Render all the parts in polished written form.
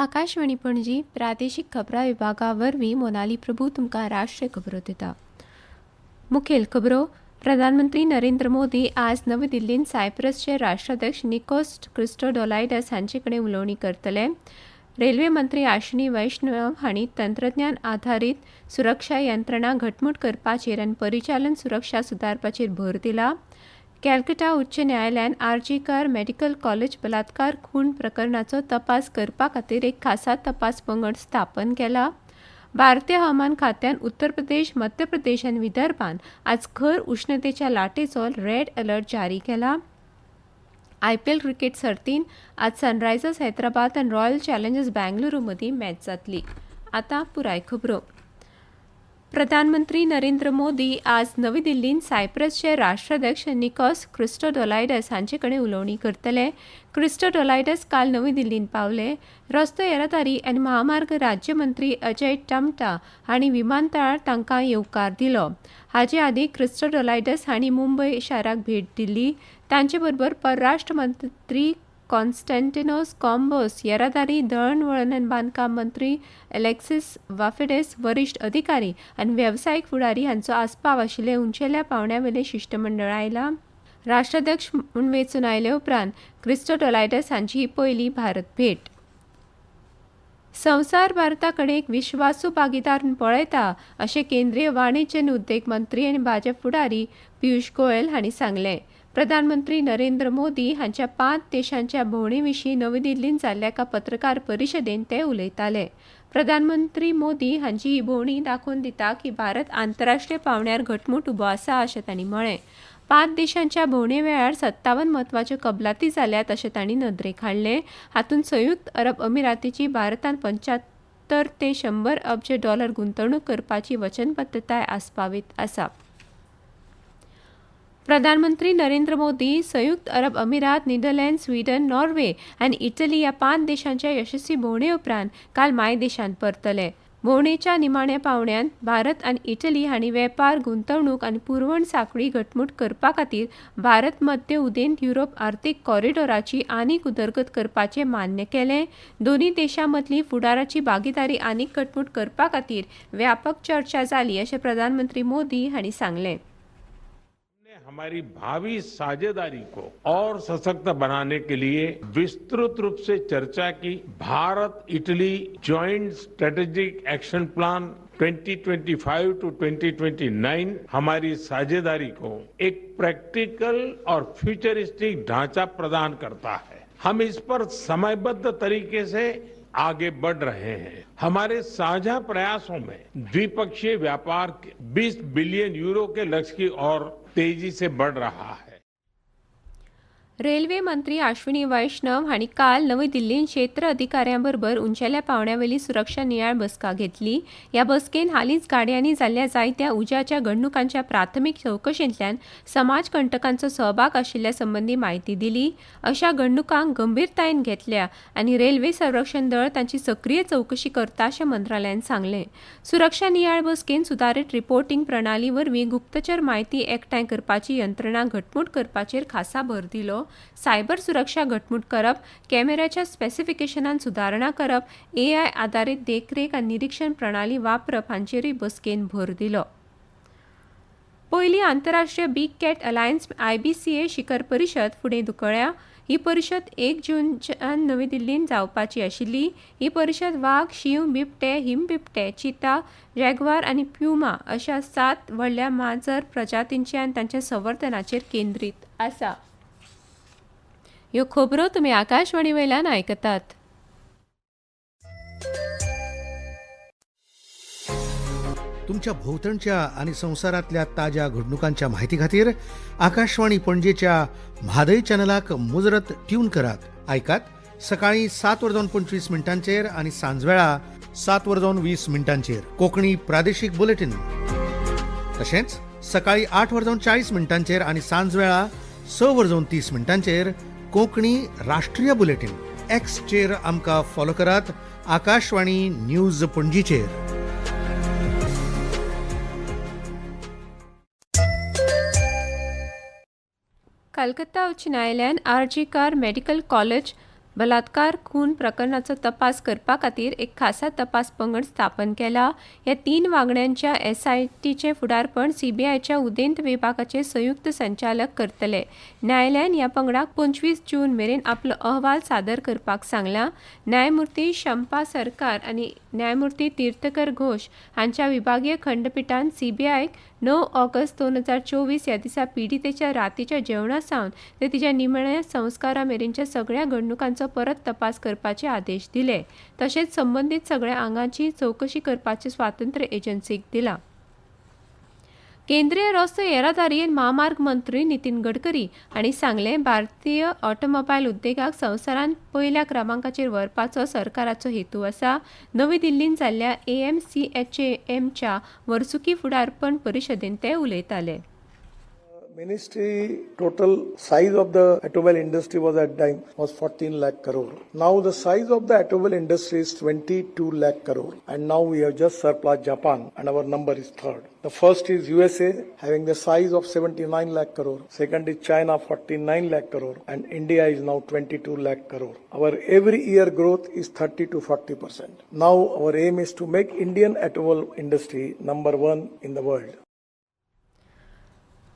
आकाशवाणी पणजी प्रादेशीक खबरां विभागावरवीं मोनाली प्रभू तुमकां राष्ट्रीय खबरो दिता. मुखेल खबरो. प्रधानमंत्री नरेंद्र मोदी आज नवी दिल्लींत सायप्रसचे राष्ट्राध्यक्ष निकोस क्रिस्टोडोलायडस हांचे कडेन उलोवणी करतले. रेल्वे मंत्री अश्विनी वैष्णव हांणी तंत्रज्ञान आधारीत सुरक्षा यंत्रणा घटमूट करपाचेर आनी परिचालन सुरक्षा सुदारपाचेर भर दिला. कॅलकटा उच्च न्यायालयान आर्जीकर मेडिकल कॉलेज बलात्कार खून प्रकरणाचो तपास करपा खातीर एक खासा तपास पंगड स्थापन केला. भारतीय हवामान खात्यान उत्तर प्रदेश, मध्य प्रदेश आनी विदर्भान आज खर उश्णतेच्या लाटेचो रेड अलर्ट जारी केला. IPL क्रिकेट सर्तीन आज सनरायझर्स हैदराबाद आनी रॉयल चॅलेंजर्स बँगलुरू मदीं मॅच जातली. आतां पुराय खबरो. प्रधानमंत्री नरेंद्र मोदी आज नवी दिल्लींत सायप्रसचे राष्ट्राध्यक्ष निकोस क्रिस्टोडोलायडस हांचे कडेन उलोवणी करतले. क्रिस्टोडोलायडस काल नवी दिल्लींत पावले. रस्तो येरादारी आनी महामार्ग राज्य मंत्री अजय टमटा हांणी विमानतळार तांकां येवकार दिलो. हाचे आदीं क्रिस्टोडोलायडस हांणी मुंबय शाराक भेट दिल्ली. तांचे बरोबर परराष्ट्र मंत्री कॉन्स्टँटिनोस कॉम्बोस, येरादारी, दळणवळण आनी बांदकाम मंत्री अलेक्सिस वाफेडेस, वरिश्ठ अधिकारी आनी वेवसायीक फुडारी हांचो आस्पाव आशिल्ले उंचेल्या पावंड्यावेलें शिष्टमंडळ आयलां. राष्ट्राध्यक्ष म्हूण वेंचून आयले उपरांत क्रिस्टोडोलायडस हांची ही पयली भारत भेट. संवसार भारता कडेन एक विश्वासू भागीदार म्हूण पळयता अशें केंद्रीय वाणिज्य आनी उद्देग मंत्री आनी भाजप फुडारी पियुष गोयल हांणी सांगलें. प्रधानमंत्री नरेंद्र मोदी हांच्या 5 देशांच्या भोंवडे विशीं नवी दिल्लींत जाल्ल्या एका पत्रकार परिशदेंत ते उलयताले. प्रधानमंत्री मोदी हांची ही भोंवडी दाखोवन दिता की भारत आंतरराष्ट्रीय पावंड्यार घटमूट उबो आसा अशें तांणी म्हळें. 5 देशांच्या भोंवडे वेळार 57 म्हत्वाच्यो कबलाती जाल्यात अशें तांणी नदरेक हाडलें. हातूंत संयुक्त अरब अमिरातीची भारतांत 75 ते 100 अब्ज डॉलर गुंतवणूक करपाची वचनबद्धताय आस्पावीत आसा. प्रधानमंत्री नरेंद्र मोदी संयुक्त अरब अमिरात, नेदरलँड, स्वीडन, नॉर्वे आनी इटली ह्या 5 देशांच्या यशस्वी भोंवडे उपरांत काल मायदेशांत परतले. भोंवडेच्या निमाण्या पावंड्यान भारत आनी इटली हांणी वेपार, गुंतवणूक आनी पुरवण सांखळी घटमूट करपा खातीर भारत मध्य उदेंत युरोप आर्थीक कॉरिडॉराची आनीक उदरगत करपाचें मान्य केलें. दोनूय देशां मदली फुडाराची भागीदारी आनीक घटमूट करपा खातीर व्यापक चर्चा जाली अशें प्रधानमंत्री मोदी हांणी सांगलें. हमारी भावी साझेदारी को और सशक्त बनाने के लिए विस्तृत रूप से चर्चा की. Bharat Italy joint strategic action plan 2025 to 2029 हमारी साझेदारी को एक प्रैक्टिकल और फ्यूचरिस्टिक ढांचा प्रदान करता है. हम इस पर समयबद्ध तरीके से आगे बढ़ रहे हैं. हमारे साझा प्रयासों में द्विपक्षीय व्यापार 20 बिलियन यूरो के लक्ष्य की ओर तेजी से बढ़ रहा है. रेल्वे मंत्री अश्विनी वैष्णव हांणी काल नवी दिल्लींत क्षेत्र अधिकाऱ्यांबरोबर उंचेल्या पावंड्यावेली सुरक्षा नियाळ बसका घेतली. ह्या बसकेन हालींच गाडयांनी जाल्ल्या जायत्या उज्याच्या घडणुकांच्या प्राथमीक चवकशेंतल्यान समाजकंटकांचो सहभाग आशिल्ल्या संबंदी म्हायती दिली. अशा घडणुकांक गंभीरतायेन घेतल्या आनी रेल्वे संरक्षण दळ तांची सक्रीय चवकशी करता अशें मंत्रालयान सांगलें. सुरक्षा नियाळ बसकेन सुदारीत रिपोर्टिंग प्रणाली वरवीं गुप्तचर म्हायती एकठांय करपाची यंत्रणा घटमूट करपाचेर खासा भर दिलो. सायबर सुरक्षा घटमूट करप, कॅमेऱ्याच्या स्पेसिफिकेशनांत सुदारणा करप, AI आधारीत देखरेख आनी निरीक्षण प्रणाली वापरप हांचेरूय बसकेन भर दिलो. पयली आंतरराष्ट्रीय बिग कॅट अलायन्स IBCA शिखर परिशद फुडें धुकळ्या. ही परिशद 1 जूनच्यान नवी दिल्लींत जावपाची आशिल्ली. ही परिशद वाग, शिंव, बिबटे, हिमबिबटे, चिता, जॅग्वार आनी प्युमा अशा 7 व्हडल्या माजर प्रजातींचे आनी तांच्या संवर्धनाचेर केंद्रीत आसा. ह्यो खबरो तुमी आकाशवाणी वयल्यान आयकतात. तुमच्या भोवतणच्या आणि संवसारांतल्या ताज्या घडणुकांच्या म्हायती खातीर आकाशवाणी पणजेच्या म्हादय चॅनलाक मुजरत ट्यून करात. आयकात सकाळीं 7:25 आनी सांजवेळा 7:20 कोंकणी प्रादेशीक बुलेटिन. तशेंच सकाळीं 8:40 आनी सांजवेळा 6:30 कोंकणी राष्ट्रीय बुलेटिन. एक्सचेर आमकां फॉलो करात. आकाशवाणी न्यूज पणजीचेर. कलकत्ता उच्च न्यायालयान आर्जीकर मेडिकल कॉलेज बलात्कार खून प्रकरणाचो तपास करपा खातीर एक खासा तपास पंगड स्थापन केला. ह्या 3 वांगड्यांच्या SITचे फुडारपण CBIच्या उदेंत विभागाचे संयुक्त संचालक करतले. न्यायालयान ह्या पंगडाक 25 जून मेरेन आपलो अहवाल सादर करपाक सांगला. न्यायमूर्ती शंपा सरकार आनी न्यायमूर्ती तीर्थकर घोष हांच्या विभागीय खंडपीठान CBIक 9 ऑगस्ट 2024 ह्या दिसा पिडीतेच्या रातीच्या जेवणा सावन ते तिच्या निमण्या संस्कारा मेरेनच्या सगळ्या घडणुकांचो परत तपास करपाचे आदेश दिले. तशेंच संबंधीत सगळ्या आंगांची चवकशी करपाचे स्वातंत्र्य एजन्सीक दिला. केंद्रीय रस्तो येरादारी आनी महामार्ग मंत्री नितीन गडकरी हांणी सांगलें, भारतीय ऑटोमोबायल उद्देगाक संवसारांत पयल्या क्रमांकाचेर व्हरपाचो सरकाराचो हेतू आसा. नवी दिल्लींत जाल्ल्या AMCHAMच्या वर्सुकी फुडारपण परिशदेंत ते उलयताले. Ministry total size of the automobile industry was at time was 14 lakh crore. Now the size of the automobile industry is 22 lakh crore, and now we have just surpassed Japan, and our number is third. The first is USA having the size of 79 lakh crore. Second is China 49 lakh crore, and India is now 22 lakh crore. Our every year growth is 30 to 40%. Now our aim is to make Indian automobile industry number 1 in the world.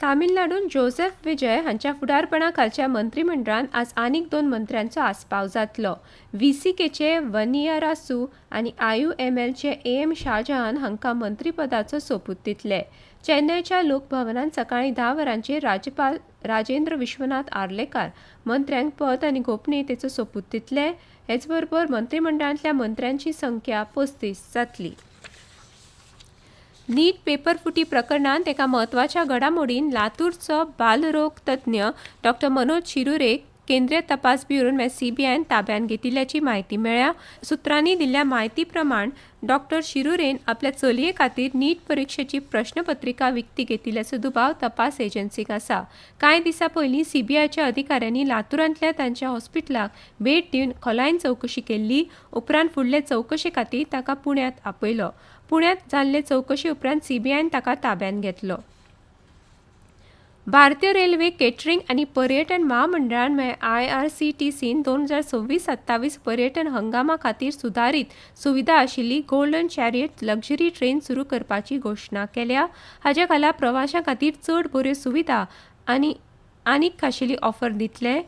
तामिळनाडून Joseph विजय हांच्या फुडारपणा खालच्या मंत्रिमंडळान आज आनीक 2 मंत्र्यांचो आस्पाव जातलो. VCKचे वनियारासू आनी IUMLचे AM Shah Jahan हांकां मंत्रीपदाचो सोपूत दितले. चेन्नयच्या लोकभवनांत सकाळीं 10 वरांचेर राज्यपाल राजेंद्र विश्वनाथ आर्लेकर मंत्र्यांक पद आनी गोपनीयतेचो सोपूत दितले. हेच बरोबर मंत्रिमंडळांतल्या मंत्र्यांची संख्या 35 जातली. नीट पेपर फुटी प्रकरणांत एका म्हत्वाच्या घडामोडीन लातूरचो बालरोग तज्ञ डॉ. मनोज शिरुरेक केंद्रीय तपास ब्युरोन CBIन ताब्यात घेतिल्ल्याची म्हायती मेळ्ळ्या. सुत्रांनी दिल्ल्या म्हायती प्रमाण डॉ. शिरुरेन आपल्या चलये खातीर नीट परीक्षेची प्रश्नपत्रिका विकती घेतिल्ल्याचो दुबाव तपास एजन्सीक आसा. कांय दिसा पयलीं CBIच्या अधिकाऱ्यांनी लातूरांतल्या तांच्या हॉस्पिटलाक भेट दिवन खोलायन चवकशी केल्ली. उपरांत फुडले चवकशे खातीर ताका पुण्यात आपयलो. पुण्यात जाल्ले चवकशे उपरांत CBIन ताका ताब्यात घेतलो. भारतीय रेल्वे केटरिंग आनी पर्यटन महामंडळान IRCTCन 2026-27 पर्यटन हंगामा खातीर सुधारीत सुविधा आशिल्ली गोल्डन चॅरियट लक्झरी ट्रेन सुरू करपाची घोशणा केल्या. हाच्या खाला प्रवाशां खातीर चड बऱ्यो सुविधा आनी आनीक खाशेली ऑफर दितले.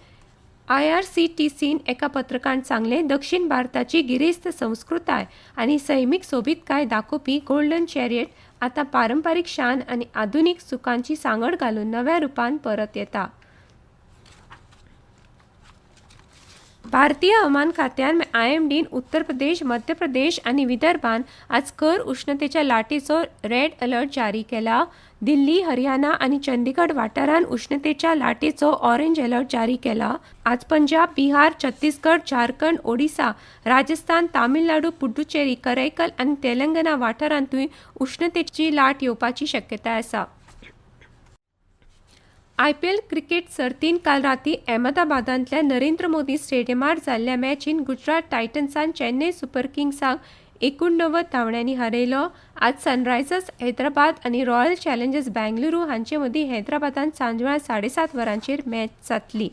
IRCTCन एका पत्रकांत सांगलें, दक्षिण भारताची गिरेस्त संस्कृताय आनी सैमीक सोबीतकाय दाखोवपी गोल्डन चॅरियट आतां पारंपारीक शान आनी आधुनीक सुखांची सांगड घालून नव्या रुपान परत येता. भारतीय हवामान खात्यान IMDन उत्तर प्रदेश, मध्य प्रदेश आनी विदर्भान आज खर उश्णतेच्या लाटेचो रेड अलर्ट जारी केला. दिल्ली, हरियाणा आनी चंदीगड वाठारांत उश्णतेच्या लाटेचो ऑरेंज अलर्ट जारी केला. आज पंजाब, बिहार, छत्तीसगड, झारखंड, ओडिशा, राजस्थान, तामिळनाडू, पुडुचेरी, करैकल आनी तेलंगणा वाठारांतूय उश्णतेची लाट येवपाची शक्यताय आसा. IPL क्रिकेट सर्तीन काल राती अहमदाबादांतल्या नरेंद्र मोदी स्टेडियमार जाल्ल्या मॅचीन गुजरात टायटन्सान चेन्नई सुपर किंग्साक 89 धांवड्यांनी हारयलो. आज सनरायझर्स हैदराबाद आनी रॉयल चॅलेंजर्स बेंगलुरू हांचे मदीं हैदराबादांत सांजवेळा 7:30 वरांचेर मॅच जातली.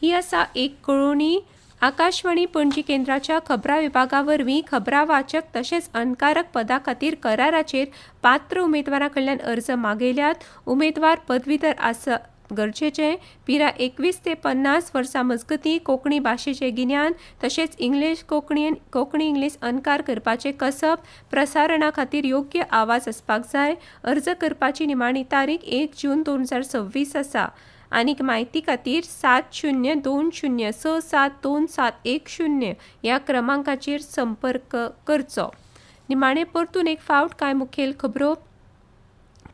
ही आसा एक कळोवणी. आकाशवाणी पणजी केंद्राच्या खबरां विभागा वरवीं खबरां वाचक तशेंच अणकारक पदा खातीर कराराचेर पात्र उमेदवारां कडल्यान अर्ज मागयल्यात. उमेदवार पदवीधर आसप गरजेचें. पिराय 21 ते 50 वर्सां मजगतीं कोंकणी भाशेचें गिन्यान तशेंच इंग्लीश, कोंकणी इंग्लीश अणकार करपाचें कसब. प्रसारणा खातीर योग्य आवाज आसपाक जाय. अर्ज करपाची निमाणी तारीख 1 जून 2026 आसा. आनीक म्हायती खातीर 7020672710 ह्या क्रमांकाचेर संपर्क करचो. निमाणे परतून एक फावट कांय मुखेल खबरो.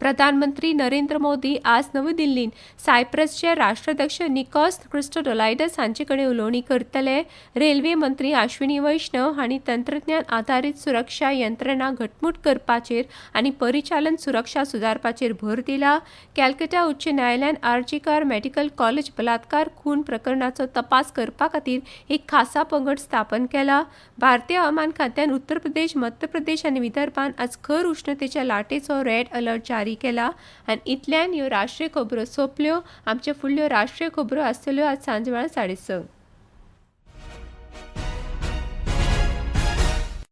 प्रधानमंत्री नरेंद्र मोदी आज नवी दिल्लींत सायप्रसचे राष्ट्राध्यक्ष निकोस क्रिस्टोडोलायडस हांचे कडेन उलोवणी करतले. रेल्वे मंत्री अश्विनी वैष्णव हांणी तंत्रज्ञान आधारीत सुरक्षा यंत्रणा घटमूट करपाचेर आनी परिचालन सुरक्षा सुदारपाचेर भर दिला. कॅलकटा उच्च न्यायालयान आर्जीकर मेडिकल कॉलेज बलात्कार खून प्रकरणाचो तपास करपा खातीर एक खासा पंगड स्थापन केला. भारतीय हवामान खात्यान उत्तर प्रदेश, मध्य प्रदेश आनी विदर्भान आज खर उश्णतेच्या लाटेचो रेड अलर्ट जारी केला. आनी इतल्यान ह्यो राष्ट्रीय खबरो सोंपल्यो. आमच्यो फुडल्यो राष्ट्रीय खबरो आसतल्यो आज सांजवेळा 6:30.